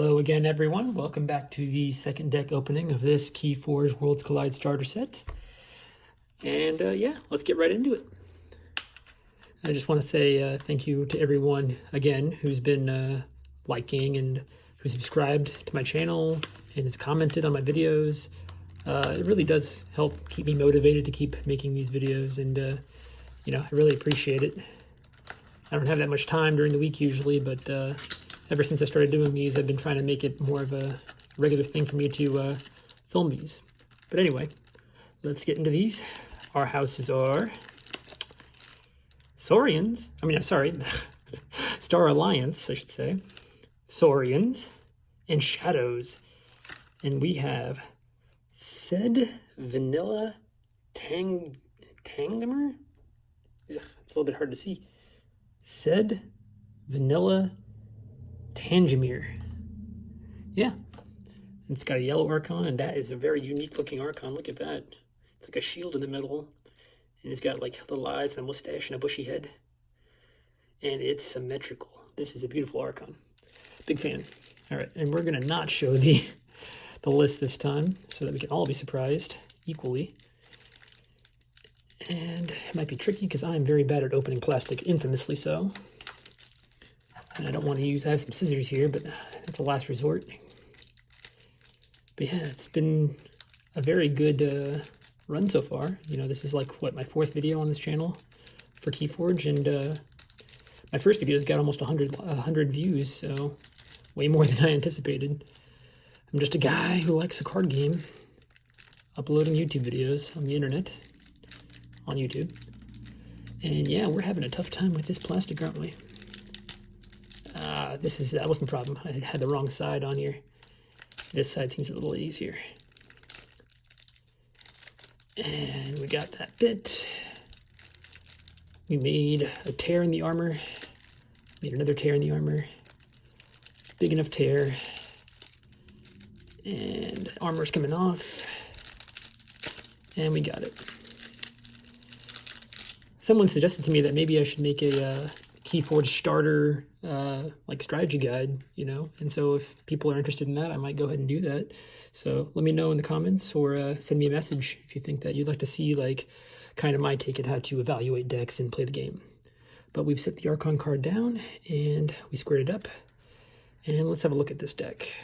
Hello again, everyone. Welcome back to the second deck opening of this Keyforge Worlds Collide starter set. And yeah, let's get right into it. I just want to say thank you to everyone again who's been liking and who subscribed to my channel and has commented on my videos. It really does help keep me motivated to keep making these videos, and you know, I really appreciate it. I don't have that much time during the week usually, but ever since I started doing these, I've been trying to make it more of a regular thing for me to film these. But anyway, let's get into these. Our houses are Saurians. Star Alliance, I should say. Saurians and Shadows. And we have Said Vanilla Tangimer? Ugh, it's a little bit hard to see. Said Vanilla Tangimer. Yeah. It's got a yellow Archon, and that is a very unique looking Archon. Look at that. It's like a shield in the middle. And it's got like little eyes and a mustache and a bushy head. And it's symmetrical. This is a beautiful Archon. Big fan. Alright, and we're going to not show the list this time so that we can all be surprised equally. And it might be tricky because I'm very bad at opening plastic, infamously so. And I don't want to use, I have some scissors here, but that's a last resort. But yeah, it's been a very good run so far. You know, this is like, what, my fourth video on this channel for Keyforge, and my first video's got almost 100 views, so way more than I anticipated. I'm just a guy who likes a card game, uploading YouTube videos on the internet, on YouTube. And yeah, we're having a tough time with this plastic, aren't we? That wasn't a problem. I had the wrong side on here. This side seems a little easier. And we got that bit. We made a tear in the armor. Made another tear in the armor. Big enough tear. And armor's coming off. And we got it. Someone suggested to me that maybe I should make a Keyforge starter like strategy guide, you know, and so if people are interested in that, I might go ahead and do that. So let me know in the comments, or send me a message if you think that you'd like to see like kind of my take at how to evaluate decks and play the game. But we've set the Archon card down and we squared it up, and let's have a look at this deck.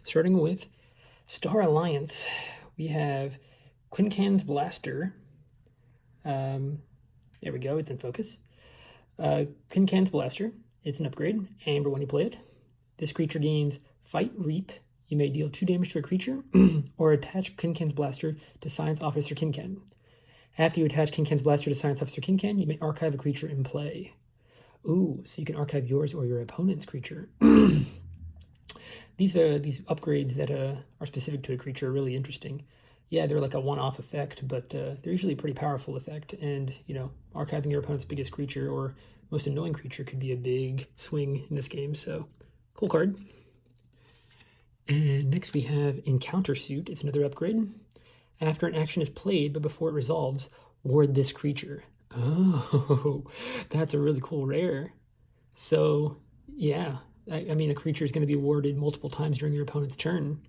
Starting with Star Alliance, we have Quincan's Blaster. There we go, it's in focus. Quincan's Blaster, it's an upgrade. Amber when you play it. This creature gains Fight Reap. You may deal 2 damage to a creature, or attach Quincan's Blaster to Science Officer Quincan. After you attach Quincan's Blaster to Science Officer Quincan, you may archive a creature in play. Ooh, so you can archive yours or your opponent's creature. These upgrades that are specific to a creature are really interesting. Yeah, they're like a one-off effect, but they're usually a pretty powerful effect. And, you know, archiving your opponent's biggest creature or most annoying creature could be a big swing in this game. So, cool card. And next we have Encounter Suit. It's another upgrade. After an action is played, but before it resolves, ward this creature. Oh, that's a really cool rare. So, yeah, I mean, a creature is going to be warded multiple times during your opponent's turn.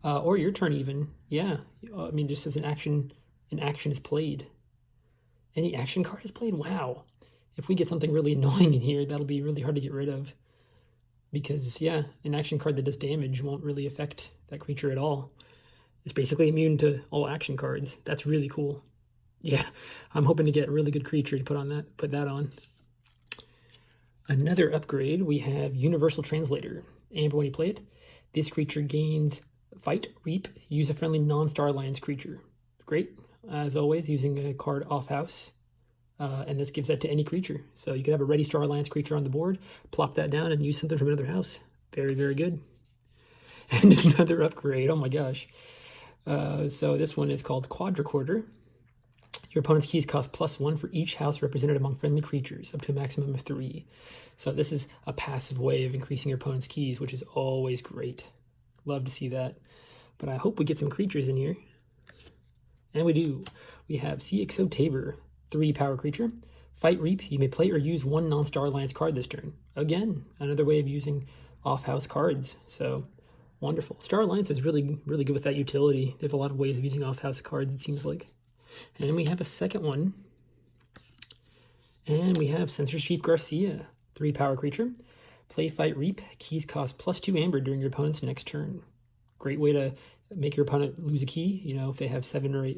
Or your turn even, yeah. I mean, just as an action is played. Any action card is played? Wow. If we get something really annoying in here, that'll be really hard to get rid of. Because, yeah, an action card that does damage won't really affect that creature at all. It's basically immune to all action cards. That's really cool. Yeah, I'm hoping to get a really good creature to put that on. Another upgrade, we have Universal Translator. Amber when you play it, this creature gains Fight Reap, use a friendly non-Star Alliance creature. Great, as always, using a card off house. And this gives that to any creature. So you could have a ready Star Alliance creature on the board, plop that down, and use something from another house. Very, very good. And another upgrade, oh my gosh. So this one is called Quadricorder. Your opponent's keys cost +1 for each house represented among friendly creatures, up to a maximum of 3. So this is a passive way of increasing your opponent's keys, which is always great. Love to see that. But I hope we get some creatures in here. And we do. We have CXO Tabor, 3 power creature. Fight Reap, you may play or use 1 non-Star Alliance card this turn. Again, another way of using off-house cards. So wonderful. Star Alliance is really, really good with that utility. They have a lot of ways of using off-house cards, it seems like. And we have a second one. And we have Censor Chief Garcia, 3-power creature. Play, fight, reap. Keys cost +2 amber during your opponent's next turn. Great way to make your opponent lose a key. You know, if they have 7 or 8,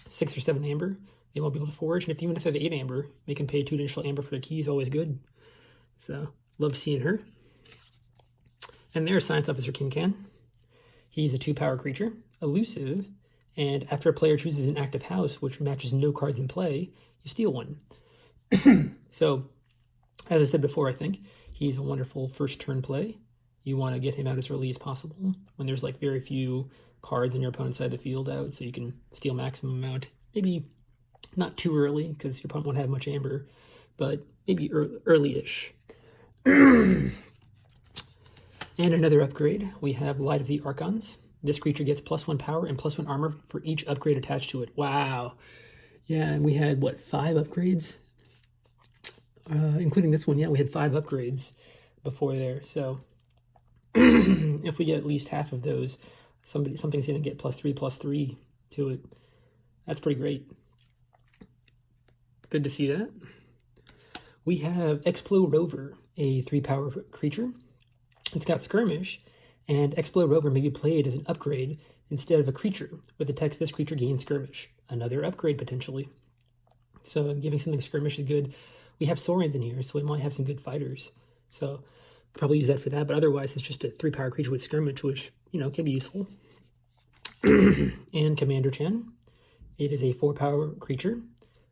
6 or 7 amber, they won't be able to forge. And even if they have 8 amber, make them pay 2 additional amber for their keys. Always good. So, love seeing her. And there's Science Officer Kincan. He's a 2-power creature, elusive, and after a player chooses an active house, which matches no cards in play, you steal one. So, as I said before, I think, he's a wonderful first turn play. You want to get him out as early as possible when there's like very few cards on your opponent's side of the field out, so you can steal maximum amount. Maybe not too early, because your opponent won't have much amber, but maybe early-ish. And another upgrade, we have Light of the Archons. This creature gets +1 power and +1 armor for each upgrade attached to it. Wow. Yeah, and we had, what, 5 upgrades? Including this one, yeah, we had 5 upgrades before there. So if we get at least half of those, something's going to get +3/+3 to it. That's pretty great. Good to see that. We have Explo Rover, a 3-power creature. It's got Skirmish, and Explo Rover may be played as an upgrade instead of a creature. With the text, this creature gains Skirmish. Another upgrade, potentially. So giving something Skirmish is good. We have Saurians in here, so we might have some good fighters. So probably use that for that, but otherwise it's just a 3-power creature with Skirmish, which, you know, can be useful. And Commander Chen. It is a 4-power creature.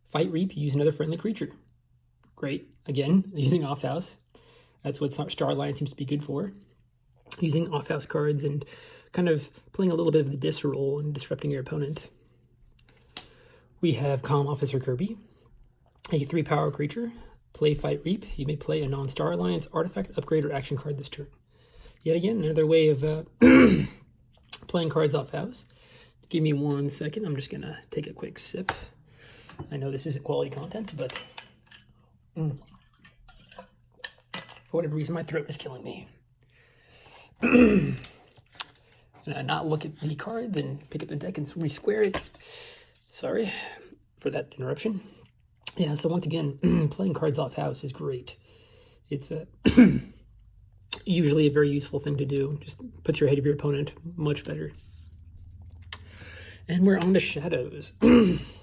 Fight, reap, use another friendly creature. Great. Again, using off-house. That's what Star Alliance seems to be good for. Using off-house cards and kind of playing a little bit of the dis role and disrupting your opponent. We have Calm Officer Kirby, a 3-power creature. Play, fight, reap. You may play a non-Star Alliance artifact, upgrade, or action card this turn. Yet again, another way of playing cards off-house. Give me 1 second. I'm just going to take a quick sip. I know this isn't quality content, but for whatever reason, my throat is killing me. And I not look at the cards and pick up the deck and re-square it. Sorry for that interruption. Yeah, so once again, playing cards off house is great. It's usually a very useful thing to do. Just puts you ahead of your opponent much better. And we're on to Shadows.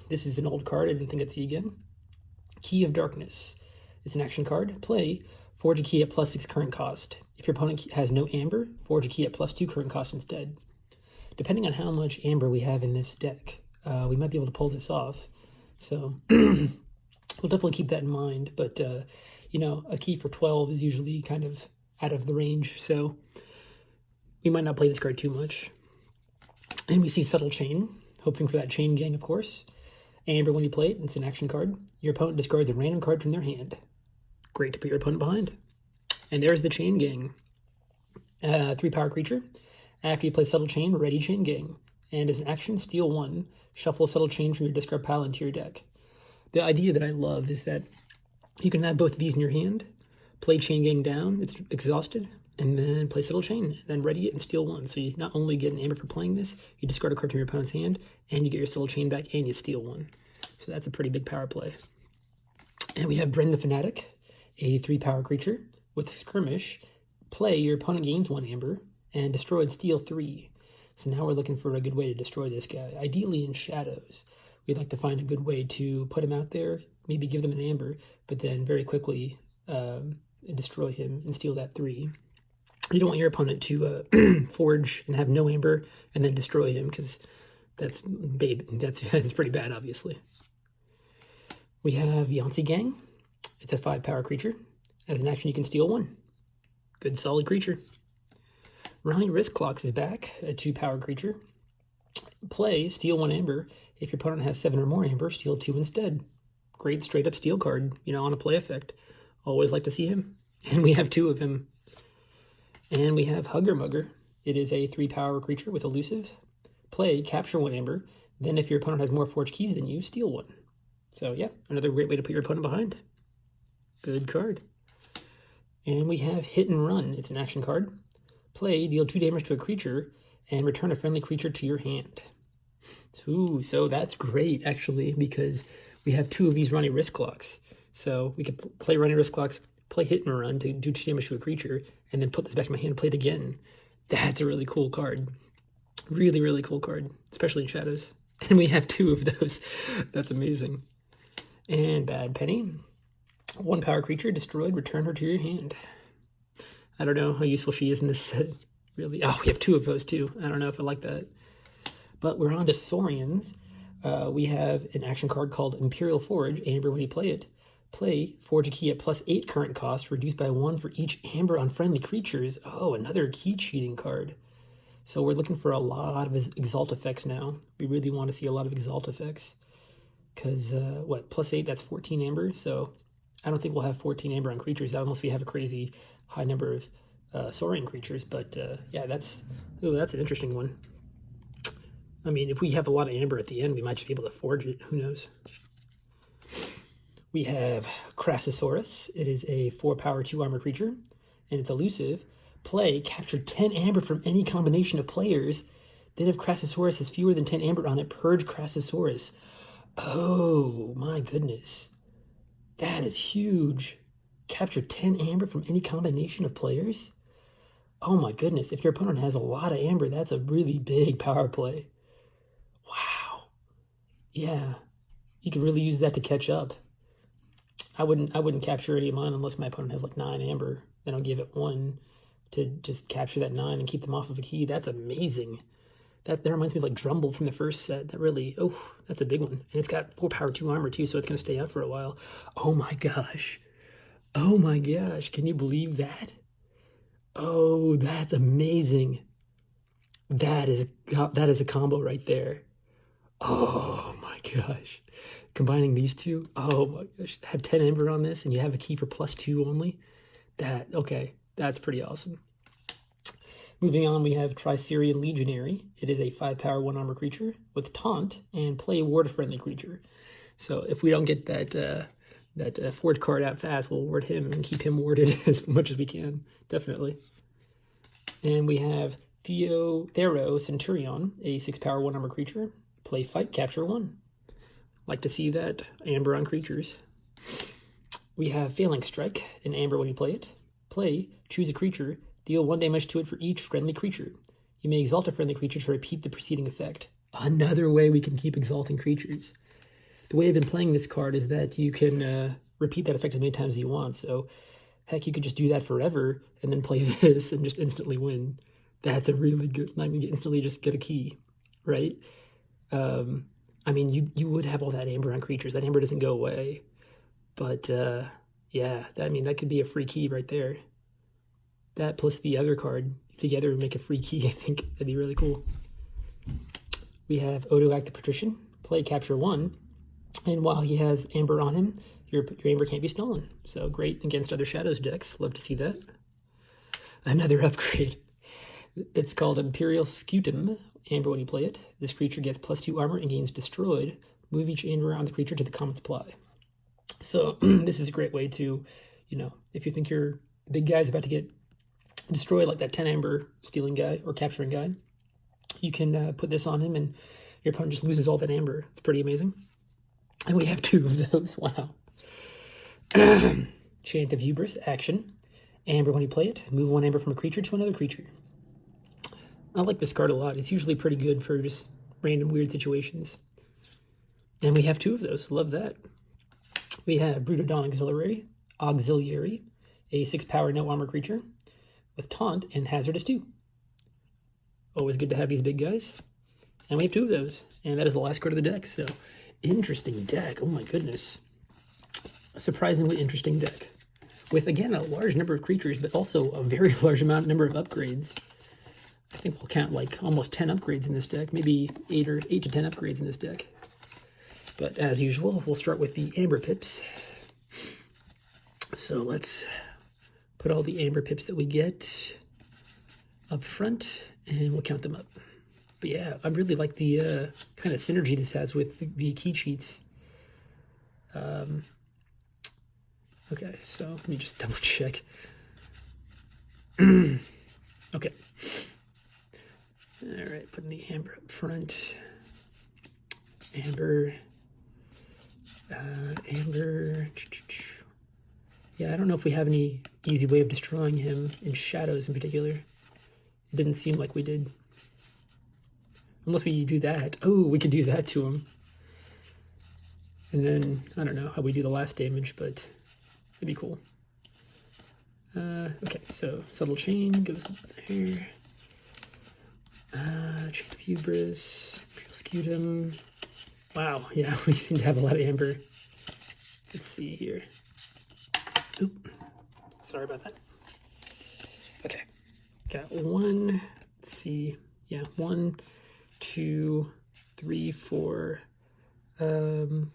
This is an old card. I didn't think I'd see again. Key of Darkness. It's an action card. Play. Forge a key at +6 current cost. If your opponent has no amber, forge a key at +2 current cost instead. Depending on how much amber we have in this deck, we might be able to pull this off. So we'll definitely keep that in mind. But, you know, a key for 12 is usually kind of out of the range. So we might not play this card too much. And we see Subtle Chain, hoping for that Chain Gang, of course. Amber, when you play it, it's an action card. Your opponent discards a random card from their hand. Great to put your opponent behind. And there's the Chain Gang. 3-power creature. After you play Subtle Chain, ready Chain Gang. And as an action, steal 1. Shuffle a Subtle Chain from your discard pile into your deck. The idea that I love is that you can have both of these in your hand, play Chain Gang down, it's exhausted, and then play Subtle Chain, then ready it and steal 1. So you not only get an amber for playing this, you discard a card from your opponent's hand, and you get your Subtle Chain back, and you steal 1. So that's a pretty big power play. And we have Bren the Fanatic, a 3-power creature with Skirmish. Play, your opponent gains 1 amber, and destroy and steal 3. So now we're looking for a good way to destroy this guy. Ideally in Shadows. We'd like to find a good way to put him out there, maybe give them an amber, but then very quickly destroy him and steal that 3. You don't want your opponent to forge and have no amber and then destroy him, because that's pretty bad, obviously. We have Yancy Gang. It's a 5-power creature. As an action, you can steal 1. Good, solid creature. Ronnie Risk Clocks is back, a 2-power creature. Play, steal 1 amber. If your opponent has 7 or more amber, steal 2 instead. Great straight-up steal card, you know, on a play effect. Always like to see him. And we have 2 of him. And we have Hugger Mugger. It is a 3-power creature with elusive. Play, capture 1 amber. Then if your opponent has more forged keys than you, steal 1. So yeah, another great way to put your opponent behind. Good card. And we have Hit and Run. It's an action card. Play, deal 2 damage to a creature, and return a friendly creature to your hand. Ooh, so that's great, actually, because we have 2 of these Runny Risk Clocks. So we could play Runny Risk Clocks, play Hit and Run to do 2 damage to a creature, and then put this back in my hand and play it again. That's a really cool card. Really, really cool card, especially in Shadows. And we have 2 of those. That's amazing. And Bad Penny. 1 power creature destroyed, return her to your hand. I don't know how useful she is in this set. Really. Oh, we have 2 of those too. I don't know if I like that. But we're on to Saurians. We have an action card called Imperial Forge. Amber, when you play it, forge a key at +8 current cost, reduced by 1 for each amber on friendly creatures. Oh, another key cheating card. So we're looking for a lot of Exalt effects now. We really want to see a lot of Exalt effects. Because, +8, that's 14 amber. So I don't think we'll have 14 amber on creatures unless we have a crazy high number of Saurian creatures. But yeah, that's an interesting one. I mean, if we have a lot of amber at the end, we might just be able to forge it. Who knows? We have Crassosaurus. It is a 4 power, 2 armor creature, and it's elusive. Play, capture 10 amber from any combination of players. Then if Crassosaurus has fewer than 10 amber on it, purge Crassosaurus. Oh, my goodness. That is huge. Capture 10 amber from any combination of players? Oh my goodness. If your opponent has a lot of amber, that's a really big power play. Wow. Yeah. You could really use that to catch up. I wouldn't capture any of mine unless my opponent has like 9 amber. Then I'll give it 1 to just capture that 9 and keep them off of a key. That's amazing. That reminds me of like Drumble from the first set. That really, that's a big one. And it's got 4 power, 2 armor too, so it's going to stay out for a while. Oh my gosh. Oh my gosh. Can you believe that? Oh, that's amazing. That is a combo right there. Oh my gosh. Combining these 2. Oh my gosh. Have 10 amber on this and you have a key for +2 only. That's pretty awesome. Moving on, we have Tricerian Legionary. It is a 5 power, 1 armor creature with Taunt, and play ward a friendly creature. So if we don't get that Forge card out fast, we'll ward him and keep him warded as much as we can, definitely. And we have Thero Centurion, a 6 power, 1 armor creature. Play Fight, capture 1. Like to see that amber on creatures. We have Phalanx Strike, an amber when you play it. Play, choose a creature, deal 1 damage to it for each friendly creature. You may exalt a friendly creature to repeat the preceding effect. Another way we can keep exalting creatures. The way I've been playing this card is that you can repeat that effect as many times as you want. So, heck, you could just do that forever and then play this and just instantly win. That's a really good. I mean, you instantly just get a key, right? I mean, you would have all that amber on creatures. That amber doesn't go away. But, yeah, that could be a free key right there. That plus the other card together would make a free key. I think that'd be really cool. We have Odoak the Patrician. Play capture 1. And while he has amber on him, your amber can't be stolen. So great against other Shadows decks. Love to see that. Another upgrade. It's called Imperial Scutum. Amber when you play it. This creature gets +2 armor and gains destroyed. Move each amber on the creature to the common supply. So this is a great way to, if you think your big guy's about to get destroyed, like that 10 amber stealing guy or capturing guy, you can put this on him and your opponent just loses all that amber. It's pretty amazing. And we have 2 of those. Wow. Chant of Hubris, action. Amber when you play it, move 1 amber from a creature to another creature. I like this card a lot. It's usually pretty good for just random weird situations. And we have 2 of those. Love that. We have Brutodon Auxiliary, a 6 power, no armor creature with Taunt and Hazardous 2. Always good to have these big guys. And we have 2 of those. And that is the last card of the deck. So, interesting deck. Oh my goodness. A surprisingly interesting deck. With, again, a large number of creatures, but also a very large number of upgrades. I think we'll count like almost 10 upgrades in this deck. Maybe 8 to 10 upgrades in this deck. But as usual, we'll start with the Amber Pips. So let's put all the Amber Pips that we get up front, and we'll count them up. But yeah, I really like the kind of synergy this has with the key cheats. Okay, so let me just double check. Okay. All right, putting the amber up front. Amber. Amber. Yeah, I don't know if we have any easy way of destroying him in shadows in particular. It didn't seem like we did. Unless we do that. Oh, we could do that to him. And then, I don't know how we do the last damage, but it'd be cool. Okay, so subtle chain goes there. Chain of hubris, imperial scutum. Wow, yeah, we seem to have a lot of amber. Let's see here. Oop, sorry about that. Okay, got one. Let's see. Yeah, 1, 2, 3, 4. I'll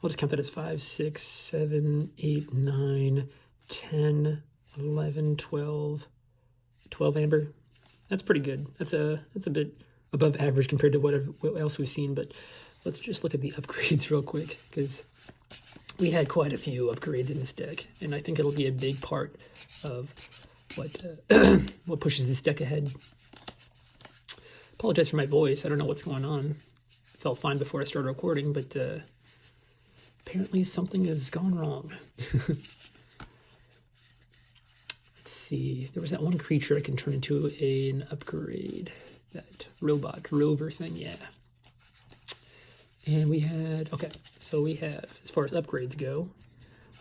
just count that as 5, 6, 7, 8, 9, 10, 11, 12 amber. That's pretty good. That's a bit above average compared to what else we've seen, but let's just look at the upgrades real quick, because we had quite a few upgrades in this deck, and I think it'll be a big part of what what pushes this deck ahead. Apologize for my voice. I don't know what's going on. I felt fine before I started recording, but apparently something has gone wrong. Let's see. There was that one creature I can turn into an upgrade. That robot rover thing, yeah. And we had, okay, so we have, as far as upgrades go,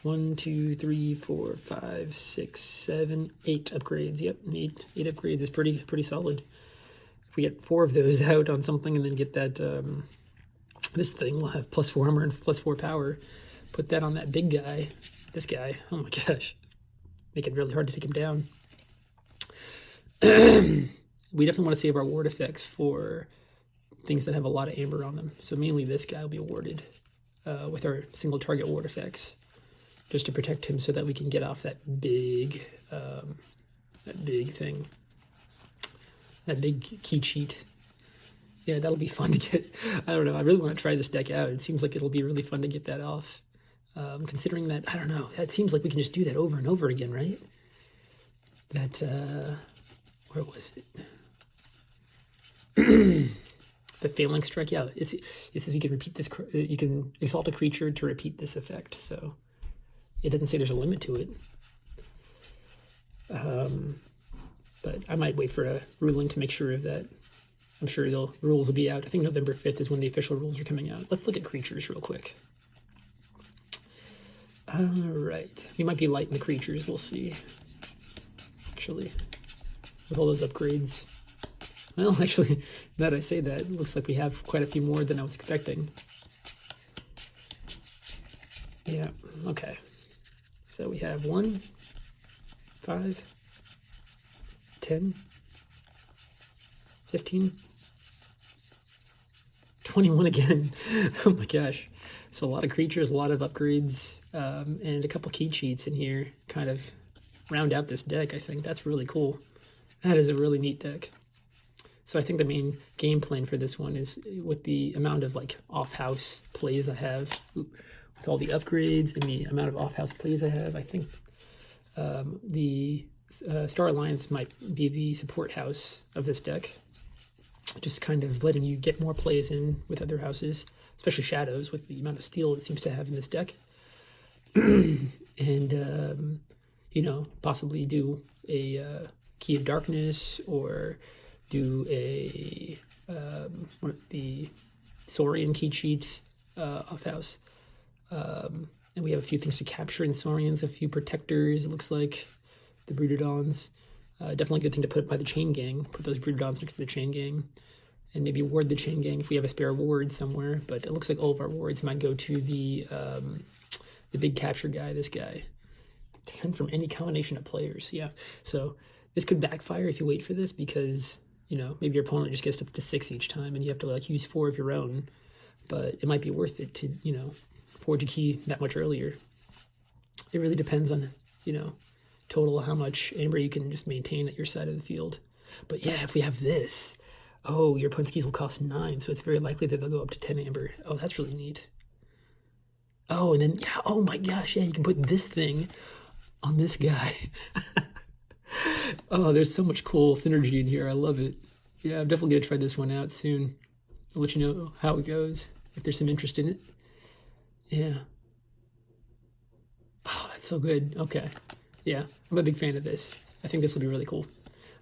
1, 2, 3, 4, 5, 6, 7, 8 upgrades. Yep, 8 upgrades is pretty solid. If we get 4 of those out on something and then get that, this thing will have +4 armor and +4 power. Put that on that big guy, this guy. Oh my gosh, make it really hard to take him down. We definitely want to save our ward effects for things that have a lot of amber on them. So mainly this guy will be warded with our single target ward effects, just to protect him so that we can get off that big thing, that big key cheat. Yeah, that'll be fun to get. I don't know. I really want to try this deck out. It seems like it'll be really fun to get that off. Considering that, I don't know, that seems like we can just do that over and over again, right? That, where was it? The failing strike, yeah. It says you can repeat this, you can exalt a creature to repeat this effect, so it doesn't say there's a limit to it. But I might wait for a ruling to make sure of that. I'm sure the rules will be out. I think November 5th is when the official rules are coming out. Let's look at creatures real quick. All right, we might be light in the creatures, we'll see. Actually, with all those upgrades. Well, actually, now that I say that, it looks like we have quite a few more than I was expecting. Yeah, okay. So we have 1, 5, 10, 15, 21 again. Oh my gosh. So a lot of creatures, a lot of upgrades, and a couple key cheats in here kind of round out this deck, I think. That's really cool. That is a really neat deck. So I think the main game plan for this one is with the amount of like off-house plays I have, with all the upgrades and the amount of off-house plays I have, I think the Star Alliance might be the support house of this deck. Just kind of letting you get more plays in with other houses, especially shadows with the amount of steel it seems to have in this deck. And, you know, possibly do a Key of Darkness, or do a the Saurian key cheat off house. And we have a few things to capture in Saurians, a few protectors, it looks like, the Broododons. Definitely a good thing to put by the Chain Gang. Put those Broododons next to the Chain Gang. And maybe ward the Chain Gang if we have a spare ward somewhere. But it looks like all of our wards might go to the big capture guy, this guy. 10 from any combination of players, yeah. So this could backfire if you wait for this, because, you know, maybe your opponent just gets up to 6 each time and you have to like use 4 of your own. But it might be worth it to, you know, forge a key that much earlier. It really depends on, you know, total how much amber you can just maintain at your side of the field. But yeah, if we have this, oh, your opponent's keys will cost 9, so it's very likely that they'll go up to 10 amber. Oh, that's really neat. Oh, and then, yeah, oh my gosh, yeah, you can put this thing on this guy. Oh, there's so much cool synergy in here. I love it. Yeah, I'm definitely gonna try this one out soon. I'll let you know how it goes, if there's some interest in it. Yeah. Oh, that's so good. Okay. Yeah, I'm a big fan of this. I think this will be really cool.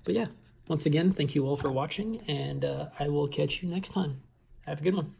But yeah, once again, thank you all for watching, and I will catch you next time. Have a good one.